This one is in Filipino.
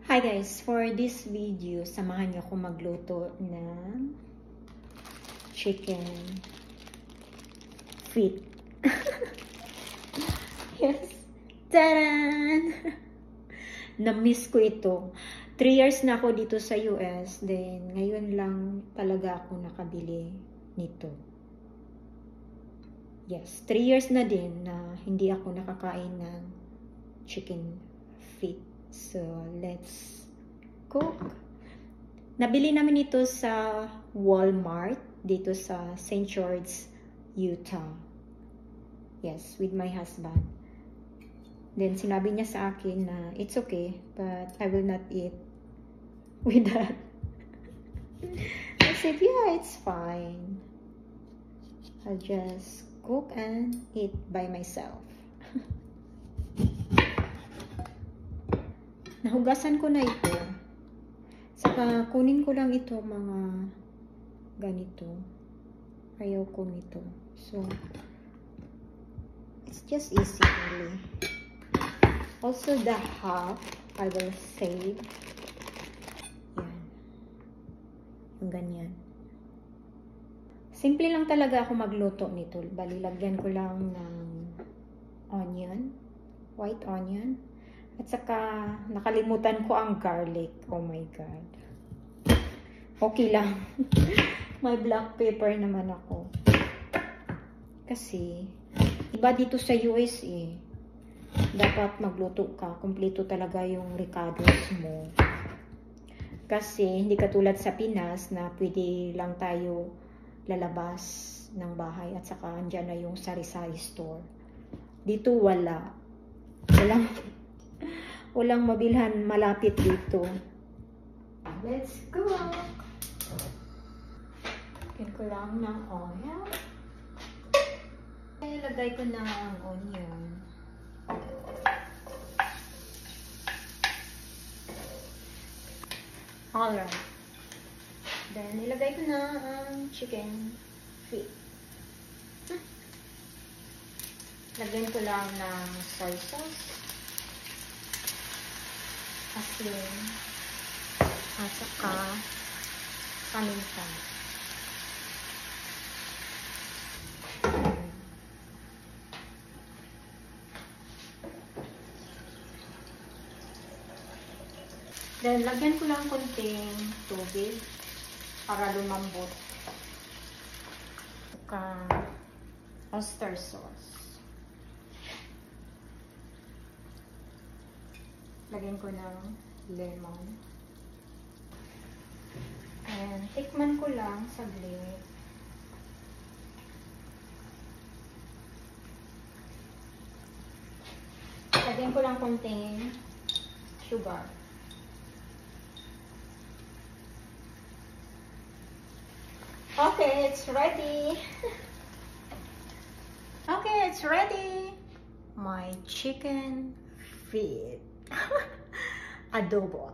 Hi guys! For this video, samahan niyo ako magluto ng chicken feet. Yes! Taran! Na-miss ko ito. 3 years na ako dito sa US. Then, ngayon lang talaga ako nakabili nito. Yes, 3 years na din na hindi ako nakakain ng chicken feet. So, let's cook. Nabili namin ito sa Walmart dito sa St. George, Utah. Yes, with my husband. Then, sinabi niya sa akin na it's okay, but I will not eat with that. I said, yeah, it's fine. I'll just cook and eat by myself. Nahugasan ko na ito. Saka kunin ko lang ito mga ganito. Ayaw ko nito. So, it's just easy really. Also the half, I will save. Yan. Yung ganyan. Simple lang talaga ako magluto nito. Bali, lagyan ko lang ng onion. White onion. At saka, nakalimutan ko ang garlic. Oh my God. Okay lang. May black pepper naman ako. Kasi, iba dito sa US dapat magluto ka. Kompleto talaga yung ricados mo. Kasi, hindi katulad sa Pinas na pwede lang tayo lalabas ng bahay. At saka, andyan na yung sari-sari store. Dito, wala. Walang mabilhan malapit dito. Let's go! Lagyan ko lang ng oil. Ilagay ko na ang onion. Alright. Then, ilagay ko na ang chicken feet. Lagyan ko lang ng soy sauce. Asin, at saka paminta. Then, lagyan ko lang konting tubig para lumambot. Saka oyster sauce. Lagyan ko ng lemon. And tikman ko lang saglit. Lagyan ko lang konting sugar. Okay, it's ready. Okay, it's ready. My chicken feet. Adobo.